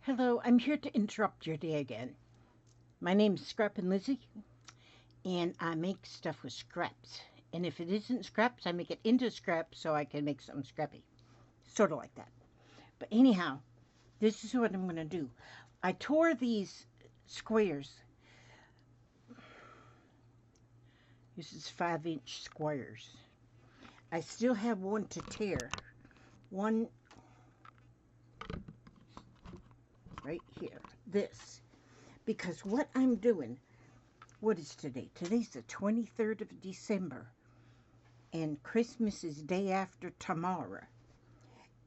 Hello, I'm here to interrupt your day again. My name's Scrap and Lizzie, and I make stuff with scraps. And if it isn't scraps, I make it into scraps so I can make something scrappy. Sort of like that. But anyhow, this is what I'm going to do. I tore these squares. This is 5-inch squares. I still have one to tear. One right here. This. Because what I'm doing, what is today? Today's the 23rd of December. And Christmas is day after tomorrow.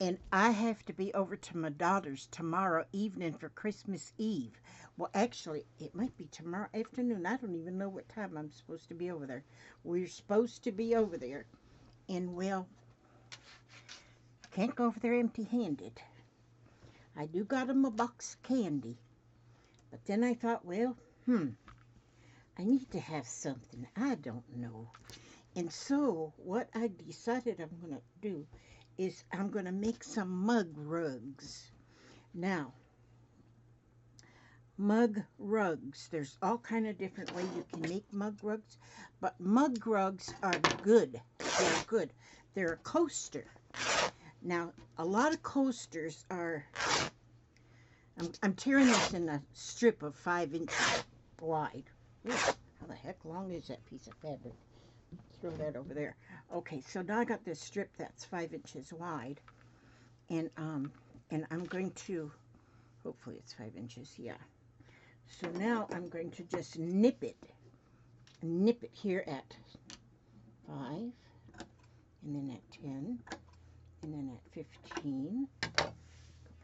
And I have to be over to my daughter's tomorrow evening for Christmas Eve. Well, actually, it might be tomorrow afternoon. I don't even know what time I'm supposed to be over there. We're supposed to be over there. And, well, I can't go over there empty-handed. I do got 'em a box of candy. But then I thought, well, I need to have something. I don't know. And so, what I decided I'm going to do is I'm going to make some mug rugs. Now, mug rugs. There's all kind of different ways you can make mug rugs, but mug rugs are good. They're good. They're a coaster. Now, a lot of coasters are, I'm tearing this in a strip of 5 inches wide. Ooh, how the heck long is that piece of fabric? Throw that over there. Okay, so now I got this strip that's 5 inches wide, and I'm going to, hopefully it's 5 inches, yeah. So now I'm going to just nip it here at 5, and then at 10, and then at 15. Go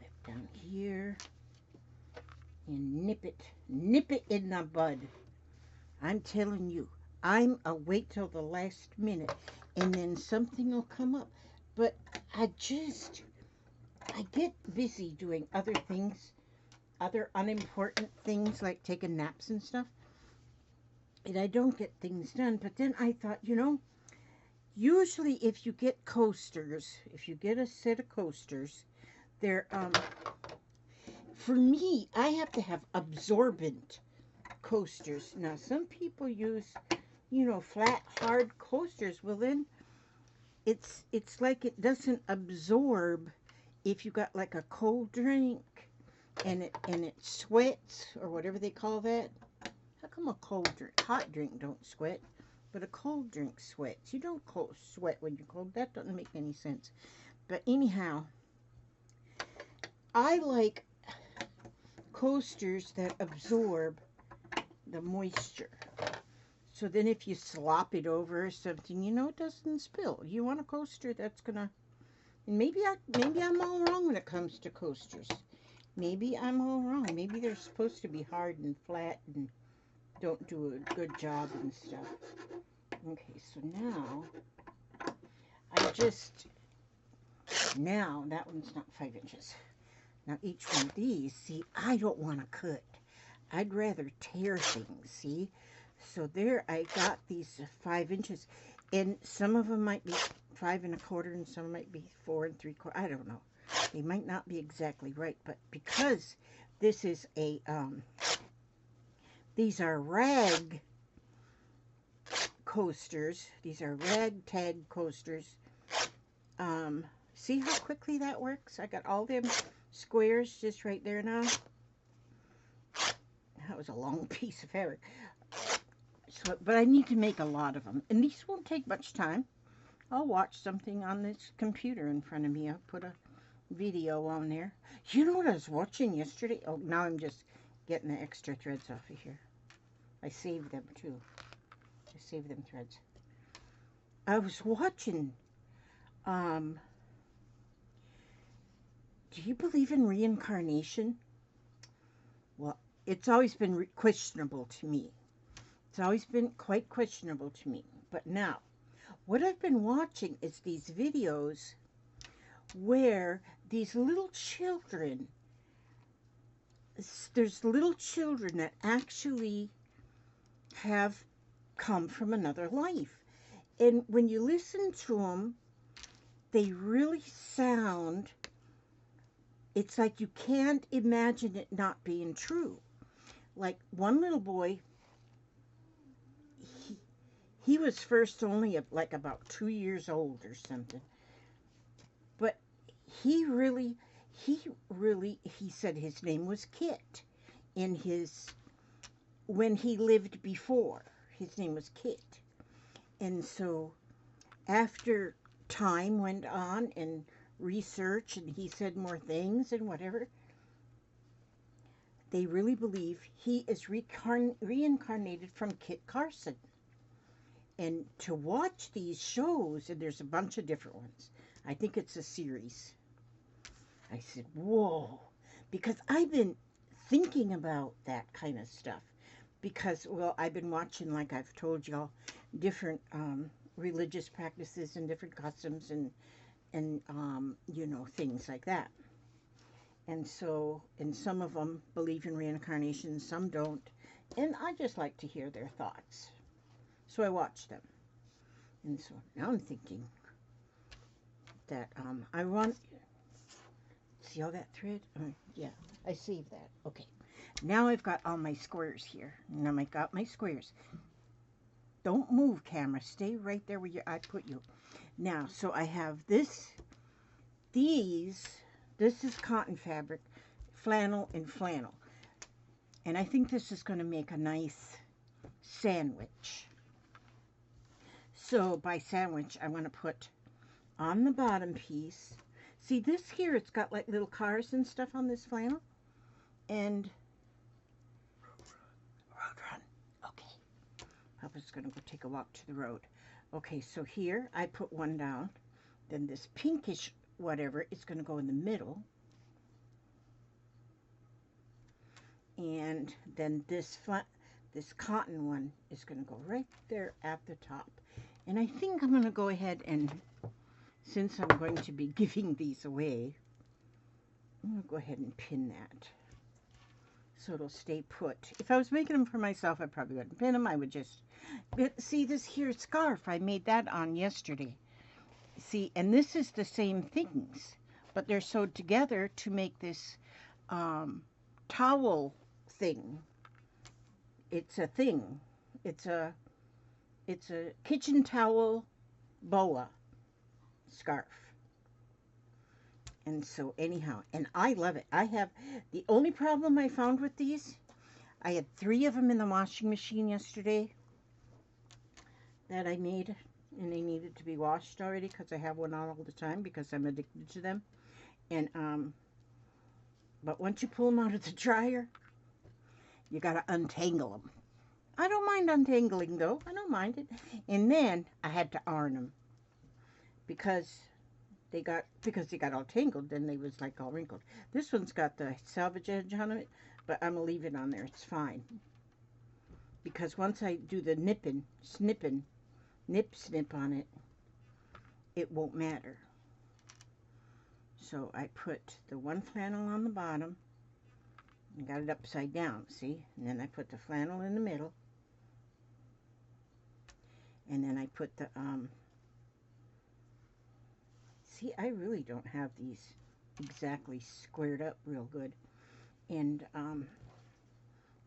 back down here, and nip it in the bud. I'm telling you. I'll wait till the last minute, and then something will come up. But I get busy doing other things, other unimportant things like taking naps and stuff, and I don't get things done. But then I thought, usually if you get coasters, if you get a set of coasters, they're, for me, I have to have absorbent coasters. Now, some people use flat, hard coasters. Well, then it's like it doesn't absorb if you got like a cold drink and it sweats or whatever they call that. How come a hot drink don't sweat, but a cold drink sweats? You don't sweat when you're cold. That doesn't make any sense. But anyhow, I like coasters that absorb the moisture. So then if you slop it over or something, it doesn't spill. You want a coaster that's gonna, and maybe I'm all wrong when it comes to coasters. Maybe I'm all wrong. Maybe they're supposed to be hard and flat and don't do a good job and stuff. Okay, so now now that one's not 5 inches. Now each one of these, see, I don't want to cut. I'd rather tear things, see? So there I got these 5 inches, and some of them might be 5 1/4 and some might be 4 3/4. I don't know. They might not be exactly right, but because this is these are rag coasters. These are ragtag coasters. See how quickly that works? I got all them squares just right there now. That was a long piece of fabric. So, but I need to make a lot of them. And these won't take much time. I'll watch something on this computer in front of me. I'll put a video on there. You know what I was watching yesterday? Oh, now I'm just getting the extra threads off of here. I saved them too. I saved them threads. I was watching, do you believe in reincarnation? Well, it's always been questionable to me. It's always been quite questionable to me. But now, what I've been watching is these videos where these little children, there's little children that actually have come from another life. And when you listen to them, they really sound it's like you can't imagine it not being true. Like one little boy, he, he was first only like about 2 years old or something, but he really, he said his name was Kit in his, when he lived before, his name was Kit. And so after time went on and research and he said more things and whatever, they really believe he is reincarnated from Kit Carson. And to watch these shows, and there's a bunch of different ones, I think it's a series, I said, whoa, because I've been thinking about that kind of stuff. Because, well, I've been watching, like I've told y'all, different religious practices and different customs and you know, things like that. And so, and some of them believe in reincarnation, some don't. And I just like to hear their thoughts. So I watch them. And so now I'm thinking that I want, see all that thread? Yeah, I saved that. Okay. Now I've got all my squares here. Now I got my squares. Don't move, camera. Stay right there where I put you. Now, so I have this, this is cotton fabric, flannel and flannel. And I think this is going to make a nice sandwich. So by sandwich, I want to put on the bottom piece. See this here, it's got like little cars and stuff on this flannel. And road run. Okay. I was going to go take a walk to the road. Okay, so here I put one down. Then this pinkish whatever is going to go in the middle. And then this cotton one is going to go right there at the top. And I think I'm going to go ahead and, since I'm going to be giving these away, I'm going to go ahead and pin that so it'll stay put. If I was making them for myself, I probably wouldn't pin them. I would just, but see this here scarf, I made that on yesterday. See, and this is the same things, but they're sewed together to make this towel thing. It's a thing. It's a kitchen towel boa scarf. And so anyhow, and I love it. I have, the only problem I found with these, I had 3 of them in the washing machine yesterday that I made, and they needed to be washed already because I have one on all the time because I'm addicted to them. And but once you pull them out of the dryer, you gotta untangle them. I don't mind untangling though. I don't mind it. And then I had to iron them because they got all tangled. Then they was like all wrinkled. This one's got the salvage edge on it, but I'm gonna leave it on there. It's fine because once I do the nip snip on it, it won't matter. So I put the one flannel on the bottom and got it upside down, see? And then I put the flannel in the middle. And then I put the, see, I really don't have these exactly squared up real good. And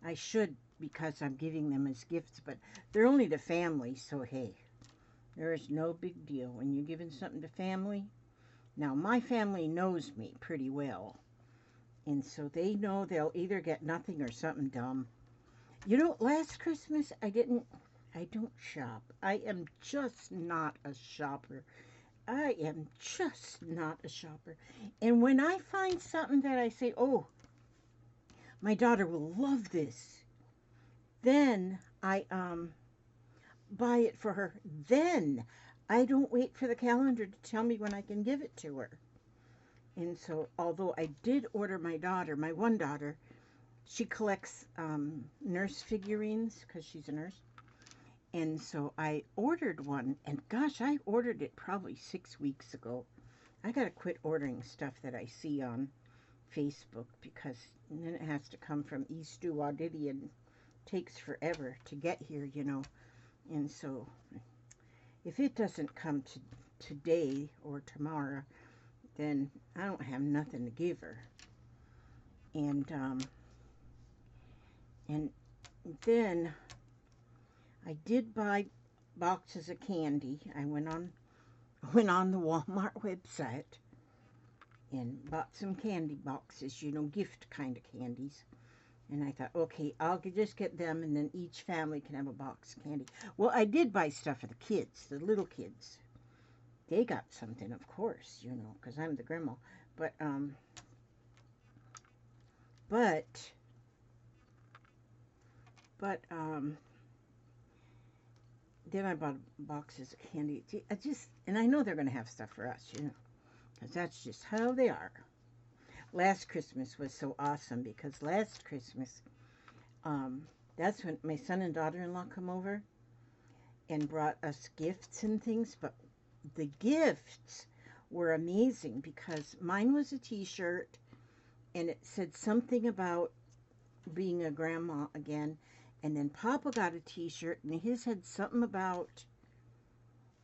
I should, because I'm giving them as gifts, but they're only to family, so hey, there is no big deal when you're giving something to family. Now, my family knows me pretty well, and so they know they'll either get nothing or something dumb. You know, last Christmas, I don't shop. I am just not a shopper. I am just not a shopper. And when I find something that I say, oh, my daughter will love this, then I buy it for her. Then I don't wait for the calendar to tell me when I can give it to her. And so, although I did order my daughter, my one daughter, she collects nurse figurines because she's a nurse. And so I ordered one, and gosh, I ordered it probably 6 weeks ago. I gotta quit ordering stuff that I see on Facebook because then it has to come from East Wadiddy and takes forever to get here, you know. And so if it doesn't come today or tomorrow, then I don't have nothing to give her. And and then I did buy boxes of candy. I went on the Walmart website and bought some candy boxes, you know, gift kind of candies. And I thought, okay, I'll just get them, and then each family can have a box of candy. Well, I did buy stuff for the kids, the little kids. They got something, of course, you know, because I'm the grandma. But, but, then I bought boxes of candy. And I know they're going to have stuff for us, you know, because that's just how they are. Last Christmas was so awesome because last Christmas, that's when my son and daughter-in-law come over and brought us gifts and things, but the gifts were amazing because mine was a t-shirt and it said something about being a grandma again, and then Papa got a t-shirt and his had something about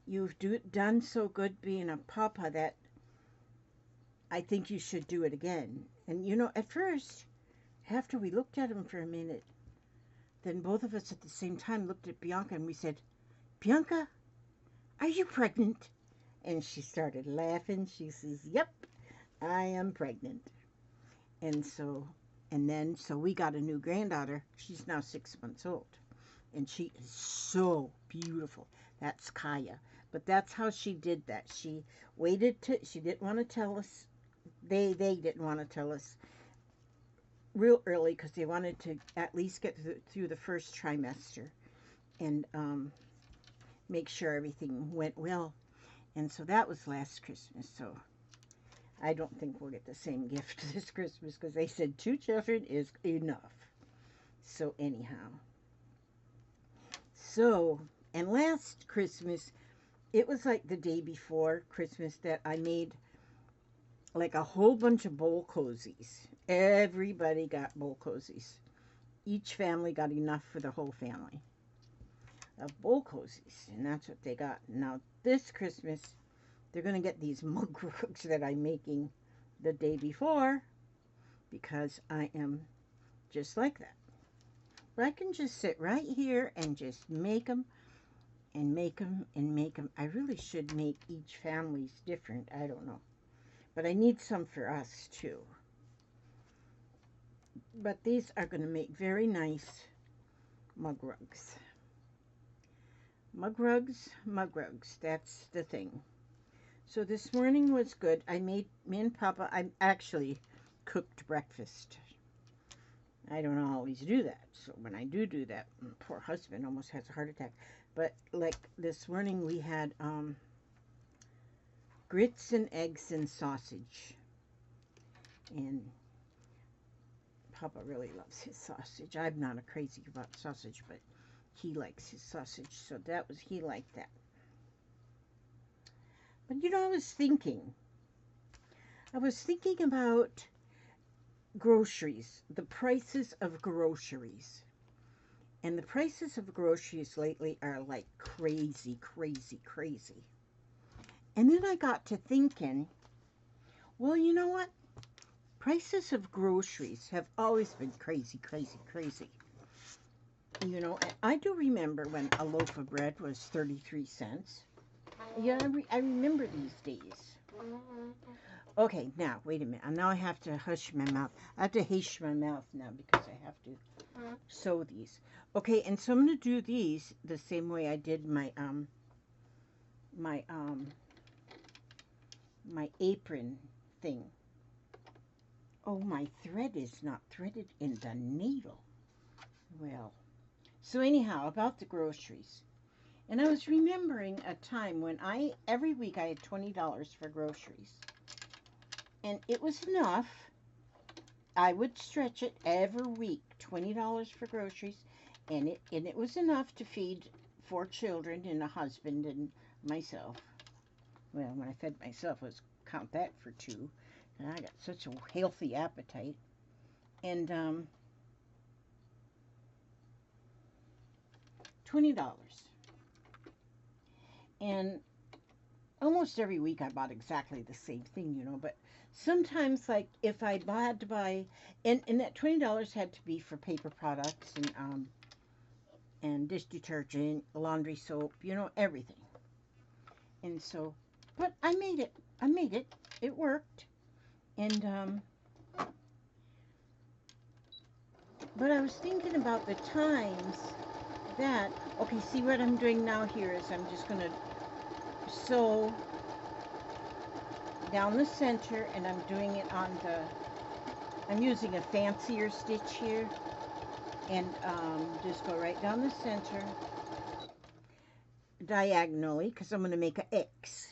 you've done so good being a papa that I think you should do it again. And you know, at first, after we looked at him for a minute, then both of us at the same time looked at Bianca and we said, Bianca, are you pregnant? And she started laughing. She says, yep, I am pregnant. And so we got a new granddaughter. She's now 6 months old. And she is so beautiful. That's Kaya. But that's how she did that. She she didn't want to tell us. They didn't want to tell us real early because they wanted to at least get through the first trimester and make sure everything went well. And so that was last Christmas. So I don't think we'll get the same gift this Christmas because they said 2 children is enough. So anyhow. So, and last Christmas, it was like the day before Christmas that I made like a whole bunch of bowl cozies. Everybody got bowl cozies. Each family got enough for the whole family of bowl cozies, and that's what they got. Now this Christmas, they're going to get these mug rugs that I'm making the day before because I am just like that. But I can just sit right here and just make them and make them and make them. I really should make each family's different. I don't know. But I need some for us too. But these are going to make very nice mug rugs. Mug rugs, that's the thing. So this morning was good. Me and Papa, I actually cooked breakfast. I don't always do that. So when I do that, my poor husband almost has a heart attack. But like this morning we had grits and eggs and sausage. And Papa really loves his sausage. I'm not a crazy about sausage, but he likes his sausage. So he liked that. But you know, I was thinking about groceries, the prices of groceries. And the prices of groceries lately are like crazy, crazy, crazy. And then I got to thinking, well, you know what? Prices of groceries have always been crazy, crazy, crazy. You know, I do remember when a loaf of bread was 33 cents. Yeah, I remember these days. Okay, now, wait a minute. Now I have to hush my mouth. I have to hush my mouth now because I have to sew these. Okay, and so I'm going to do these the same way I did my apron thing. Oh, my thread is not threaded in the needle. Well, so anyhow, about the groceries. And I was remembering a time when every week I had $20 for groceries. And it was enough. I would stretch it every week, $20 for groceries. And it was enough to feed 4 children and a husband and myself. Well, when I fed myself, I was count that for 2. And I got such a healthy appetite. And $20. And almost every week I bought exactly the same thing, you know, but sometimes like if I had to buy, and that $20 had to be for paper products and dish detergent, laundry soap, you know, everything. And so, but I made it. I made it. It worked. And but I was thinking about the times that, okay, see what I'm doing now here is I'm just gonna sew down the center, and I'm doing it on the, I'm using a fancier stitch here, and just go right down the center diagonally, because I'm going to make an X.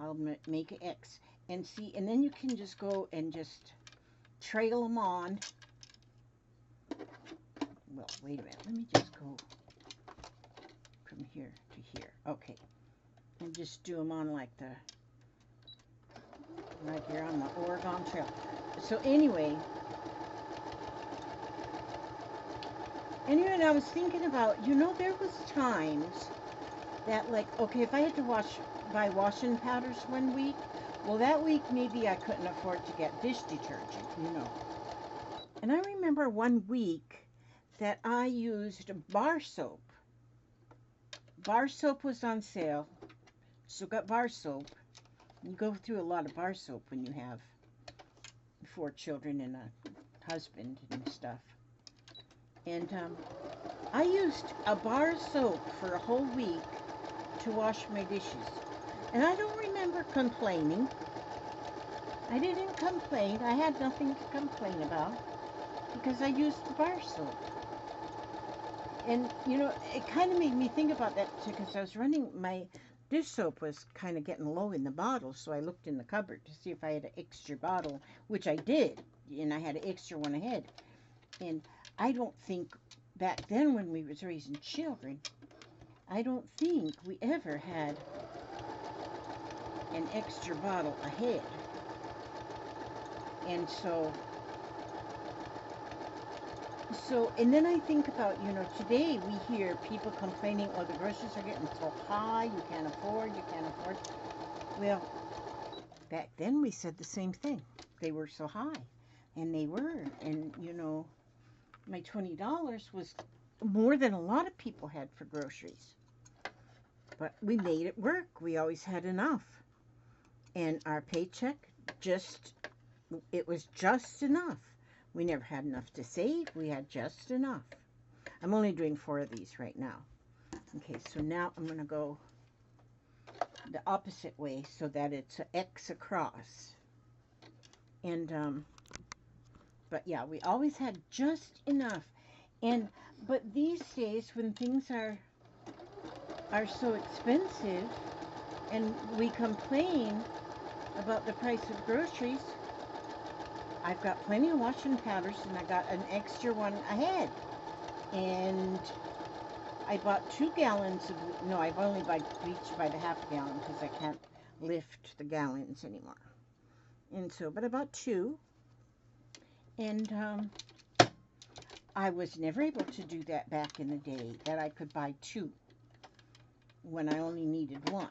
I'll make an X, and see, and then you can just go and just trail them on. Well, wait a minute, let me just go from here to here. Okay, and just do them on like the, like you're on the Oregon Trail. So anyway, I was thinking about, you know, there was times that, like, okay, if I had to buy washing powders one week, well, that week maybe I couldn't afford to get dish detergent, you know. And I remember one week that I used bar soap. Bar soap was on sale, so got bar soap. You go through a lot of bar soap when you have 4 children and a husband and stuff. And I used a bar of soap for a whole week to wash my dishes. And I don't remember complaining. I didn't complain. I had nothing to complain about because I used the bar soap. And, you know, it kind of made me think about that too, because I was running, my dish soap was kind of getting low in the bottle, so I looked in the cupboard to see if I had an extra bottle, which I did, and I had an extra one ahead. And I don't think back then when we was raising children, I don't think we ever had an extra bottle ahead. And and then I think about, you know, today we hear people complaining, oh, the groceries are getting so high, you can't afford. Well, back then we said the same thing. They were so high, and they were, and, you know, my $20 was more than a lot of people had for groceries. But we made it work. We always had enough. And our paycheck it was just enough. We never had enough to save. We had just enough. I'm only doing 4 of these right now. Okay, so now I'm going to go the opposite way so that it's an X across. And, but yeah, we always had just enough. But these days, when things are so expensive and we complain about the price of groceries, I've got plenty of washing powders, and I got an extra one ahead. And I bought 2 gallons of, no, I've only bleached by the half a gallon because I can't lift the gallons anymore. And so, but I bought 2. And I was never able to do that back in the day, that I could buy 2 when I only needed 1.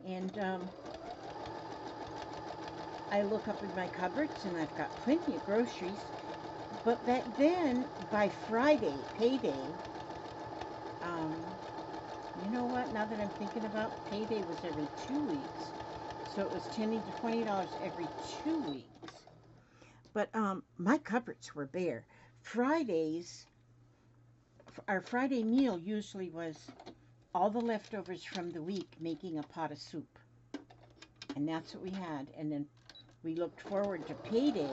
And I look up in my cupboards, and I've got plenty of groceries. But back then, by Friday, payday, you know what, now that I'm thinking about, payday was every 2 weeks. So it was $10 to $20 every 2 weeks. But my cupboards were bare. Fridays, our Friday meal usually was all the leftovers from the week making a pot of soup. And that's what we had. And then we looked forward to payday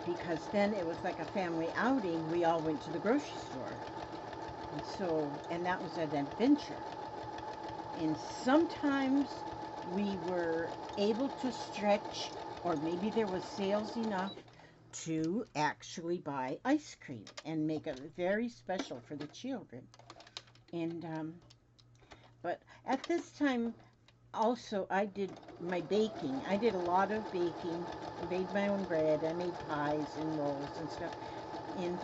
because then it was like a family outing. We all went to the grocery store. And that was an adventure. And sometimes we were able to stretch, or maybe there was sales enough to actually buy ice cream and make it very special for the children. And but at this time also I did my baking. I did a lot of baking. I made my own bread. I made pies and rolls and stuff. And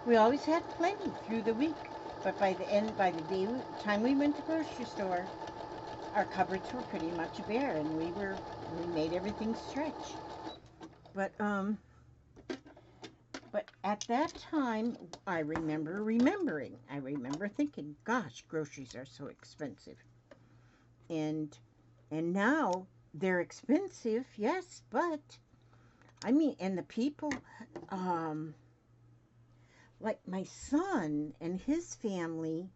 we always had plenty through the week. But by the end, by the time we went to the grocery store, our cupboards were pretty much bare, and we made everything stretch. But but at that time, I remember thinking, gosh, groceries are so expensive. And now they're expensive, yes, but I mean, and the people, um, like my son and his family,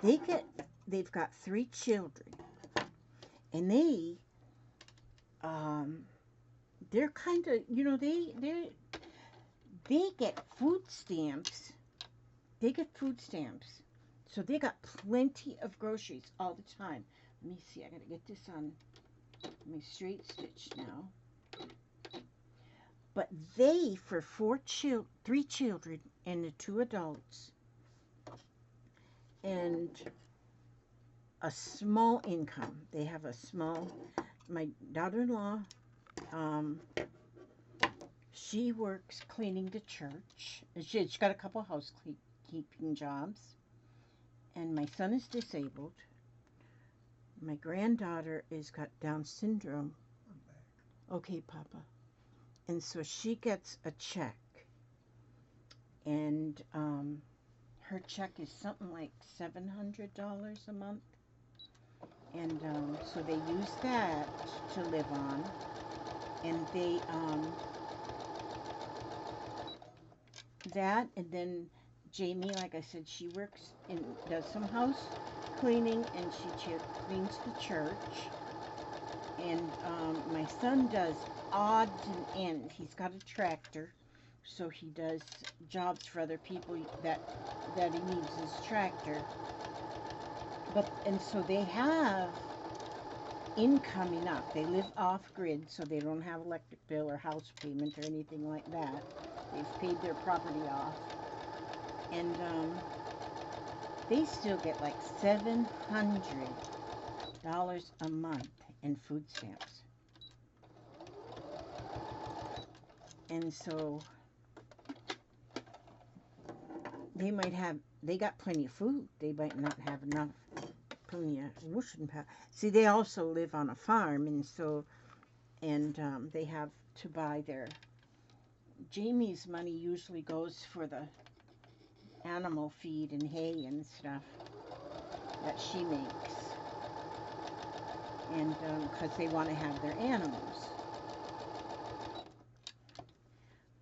they get, they've got 3 children, and um, they're kind of, they get food stamps. They get food stamps, so they got plenty of groceries all the time. Let me see. I gotta get this on my straight stitch now. But they, for 3 children and the 2 adults, and a small income. They have a small. My daughter-in-law, um, she works cleaning the church. She's got a couple housekeeping jobs, and my son is disabled. My granddaughter is got Down syndrome. Okay, Papa. And so she gets a check, and her check is something like $700 a month, and so they use that to live on, and they that, and then Jamie, like I said, she works and does some house cleaning, and she cleans the church. And my son does odds and ends. He's got a tractor, so he does jobs for other people that he needs his tractor. And so they have income enough. They live off grid, so they don't have electric bill or house payment or anything like that. They've paid their property off, and they still get like $700 a month in food stamps. And so they got plenty of food. They might not have enough, plenty of washing powder. See, they also live on a farm, and so, they have to buy Jamie's money usually goes for the animal feed and hay and stuff that she makes. And because they want to have their animals.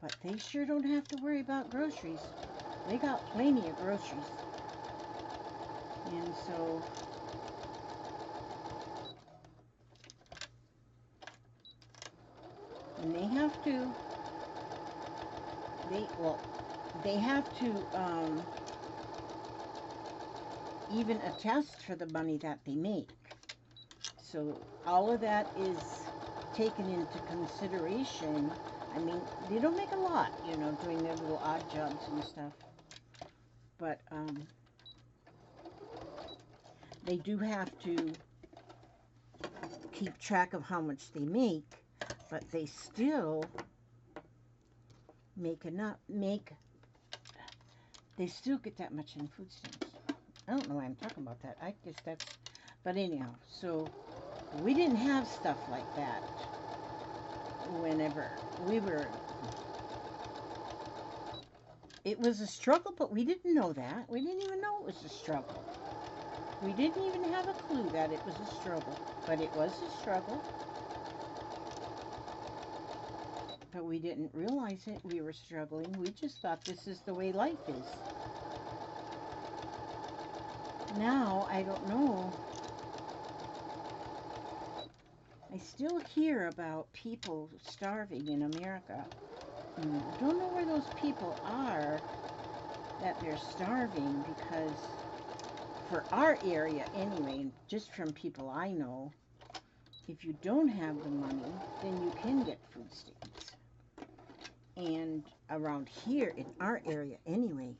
But they sure don't have to worry about groceries. They got plenty of groceries. And so, and they have to even attest for the money that they make. So all of that is taken into consideration. I mean, they don't make a lot, doing their little odd jobs and stuff. But they do have to keep track of how much they make, but they still they still get that much in food stamps. I don't know why I'm talking about that. I guess that's, but anyhow, so we didn't have stuff like that whenever we were. It was a struggle, but we didn't know that. We didn't even know it was a struggle. We didn't even have a clue that it was a struggle, but it was a struggle. But we didn't realize it. We were struggling. We just thought this is the way life is. Now, I don't know. I still hear about people starving in America. I don't know where those people are that they're starving, because for our area anyway, just from people I know, if you don't have the money, then you can get food stamps. And around here in our area anyway,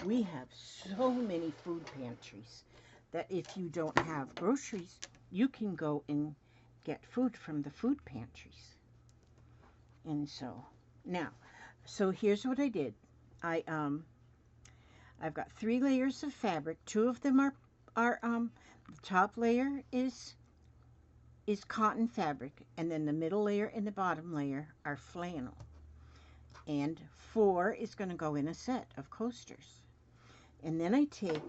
we have so many food pantries that if you don't have groceries, you can go and get food from the food pantries. And so, now, so here's what I did. I've got 3 layers of fabric. 2 of them are the top layer is cotton fabric, and then the middle layer and the bottom layer are flannel. And 4 is going to go in a set of coasters. And then I take,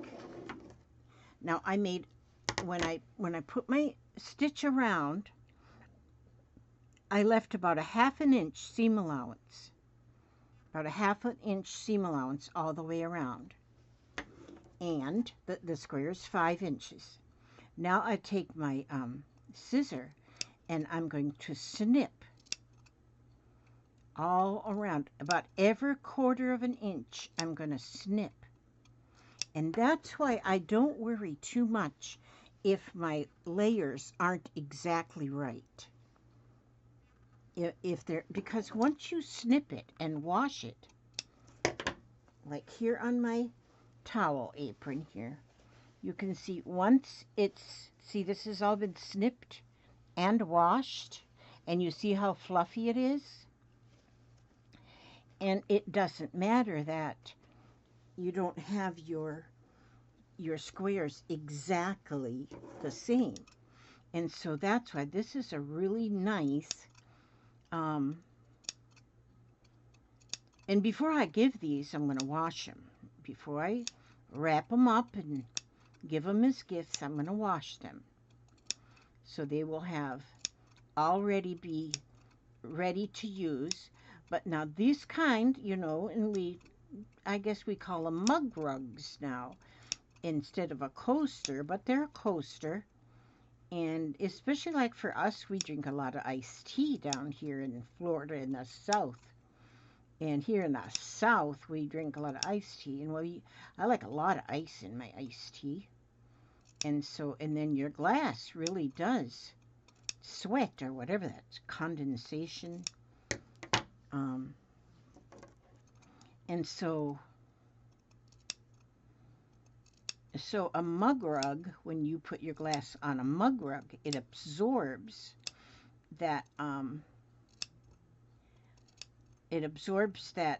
now I made, when I put my stitch around, I left about a 1/2 inch seam allowance. About a 1/2 inch seam allowance all the way around. And the square is 5 inches. Now I take my scissor and I'm going to snip all around. About every 1/4 of an inch I'm going to snip. And that's why I don't worry too much if my layers aren't exactly right. If they're, because once you snip it and wash it, like here on my towel apron here, you can see once it's, see, this has all been snipped and washed, and you see how fluffy it is. And it doesn't matter that you don't have your squares exactly the same. And so that's why this is a really nice, and before I give these, I'm going to wash them. Before I wrap them up and give them as gifts, I'm going to wash them. So they will have already be ready to use. But now these kind, you know, and I guess we call them mug rugs now instead of a coaster, but they're a coaster. And especially like for us, we drink a lot of iced tea down here in Florida in the South. And here in the South, we drink a lot of iced tea. And I like a lot of ice in my iced tea. And so, and then your glass really does sweat or whatever that's condensation. And so a mug rug, when you put your glass on a mug rug, it absorbs that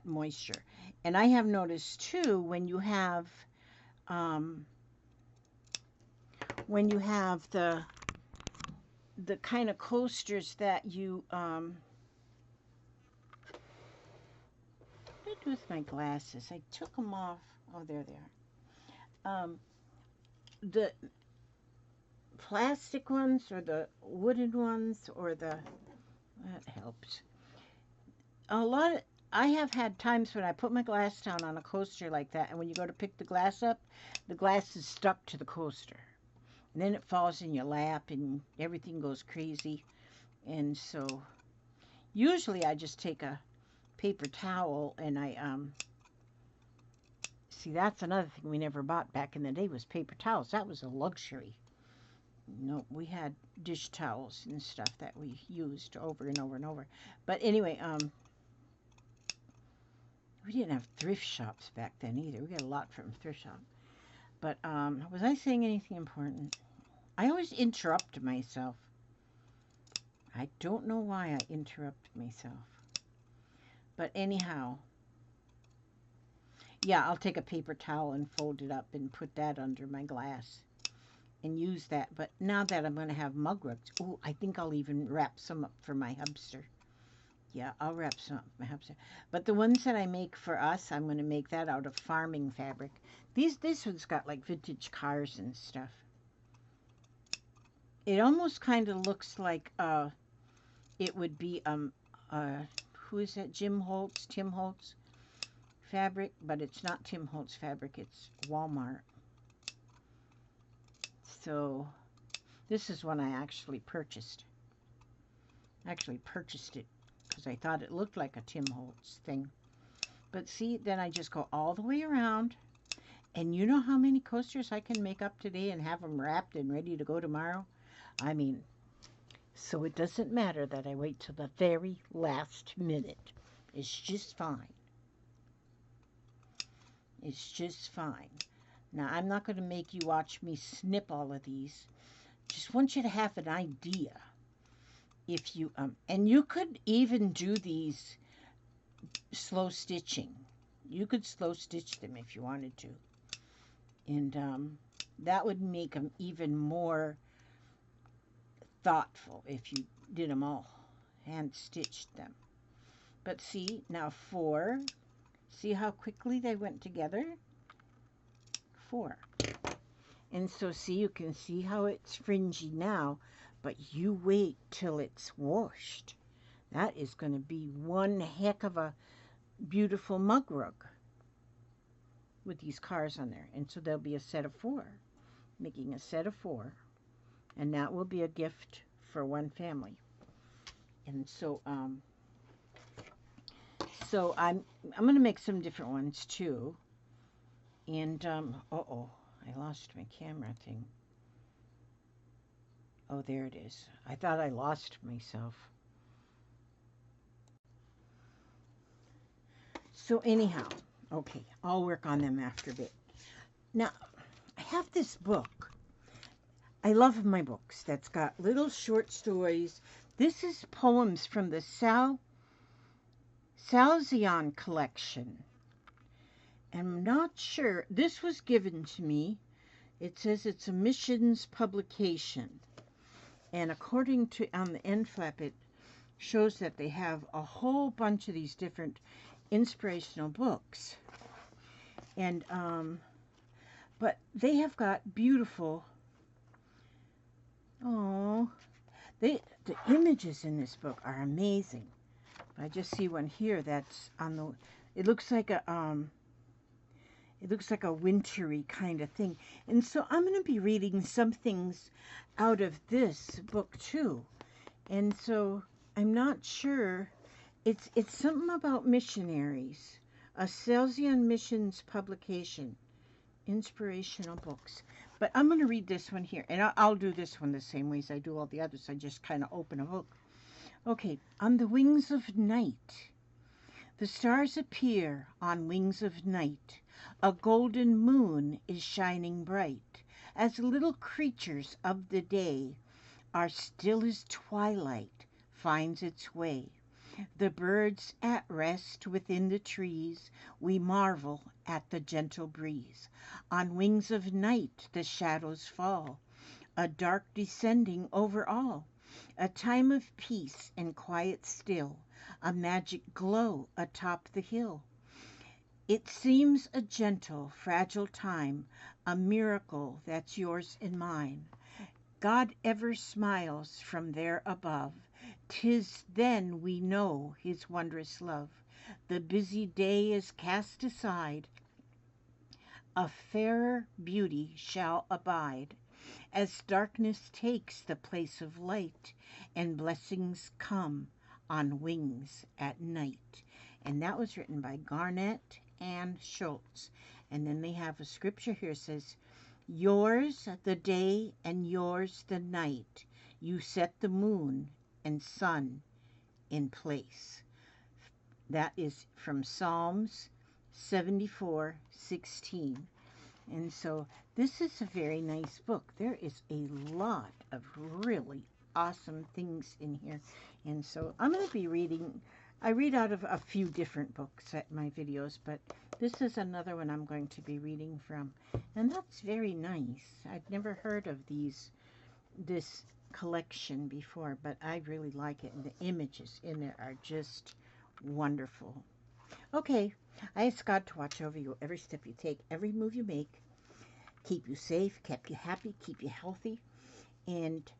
moisture. And I have noticed too, when you have the kind of coasters that you what did I do with my glasses? I took them off. Oh, there they are. The plastic ones or the wooden ones or that helps. I have had times when I put my glass down on a coaster like that, and when you go to pick the glass up, the glass is stuck to the coaster. And then it falls in your lap and everything goes crazy. And so usually I just take a paper towel and I see, that's another thing we never bought back in the day was paper towels. That was a luxury. No, we had dish towels and stuff that we used over and over and over. But anyway, we didn't have thrift shops back then either. We got a lot from thrift shop. But was I saying anything important? I always interrupt myself. I don't know why I interrupt myself. But anyhow, yeah, I'll take a paper towel and fold it up and put that under my glass and use that. But now that I'm going to have mug rugs, oh, I think I'll even wrap some up for my hamster. Yeah, I'll wrap some up for my hamster. But the ones that I make for us, I'm going to make that out of farming fabric. This one's got like vintage cars and stuff. It almost kind of looks like it would be who is that? Tim Holtz fabric, but it's not Tim Holtz fabric, it's Walmart. So this is one I actually purchased. I actually purchased it because I thought it looked like a Tim Holtz thing. But see, then I just go all the way around. And you know how many coasters I can make up today and have them wrapped and ready to go tomorrow? I mean, so it doesn't matter that I wait till the very last minute. It's just fine. It's just fine. Now, I'm not going to make you watch me snip all of these. Just want you to have an idea. If you, and you could even do these slow stitching. You could slow stitch them if you wanted to. And that would make them even more thoughtful if you did them all, hand stitched them. But see, now 4. See how quickly they went together? 4. And so see, you can see how it's fringy now, but you wait till it's washed. That is going to be one heck of a beautiful mug rug with these cars on there. And so there'll be a set of 4, making a set of 4. And that will be a gift for one family. And so I'm going to make some different ones too. And uh-oh, I lost my camera thing. Oh, there it is. I thought I lost myself. So anyhow, okay, I'll work on them after a bit. Now, I have this book. I love my books that's got little short stories. This is poems from the Salutations collection. I'm not sure. This was given to me. It says it's a missions publication. And according to, on the end flap, it shows that they have a whole bunch of these different inspirational books. And, but they have got beautiful, the images in this book are amazing. I just see one here that's on the, it looks like a wintry kind of thing. And so I'm going to be reading some things out of this book too. And so I'm not sure, it's something about missionaries, a Salesian missions publication, inspirational books. But I'm going to read this one here, and I'll do this one the same way as I do all the others. I just kind of open a book. Okay, on the wings of night, the stars appear on wings of night. A golden moon is shining bright, as little creatures of the day are still as twilight finds its way. The birds at rest within the trees, we marvel at the gentle breeze. On wings of night the shadows fall, a dark descending over all. A time of peace and quiet still, a magic glow atop the hill. It seems a gentle, fragile time, a miracle that's yours and mine. God ever smiles from there above, 'tis then we know his wondrous love. The busy day is cast aside, a fairer beauty shall abide, as darkness takes the place of light, and blessings come on wings at night. And that was written by Garnett and Schultz. And then they have a scripture here, says, yours the day and yours the night, you set the moon and sun in place. That is from Psalms 74:16. And so this is a very nice book. There is a lot of really awesome things in here. And so I'm going to be reading, I read out of a few different books at my videos, but this is another one I'm going to be reading from. And that's very nice. I'd never heard of this collection before, but I really like it. And the images in there are just wonderful. Okay, I ask God to watch over you every step you take, every move you make, keep you safe, keep you happy, keep you healthy. And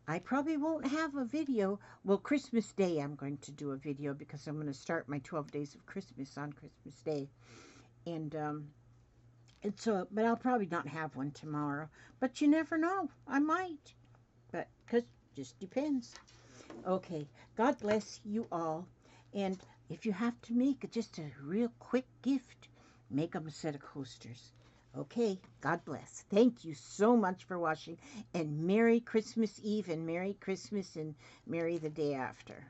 I probably won't have a video. Well, Christmas Day I'm going to do a video because I'm going to start my 12 days of Christmas on Christmas Day. And so, but I'll probably not have one tomorrow. But you never know. I might. But, because it just depends. Okay. God bless you all. And if you have to make just a real quick gift, make them a set of coasters. Okay, God bless. Thank you so much for watching, and Merry Christmas Eve, and Merry Christmas, and Merry the day after.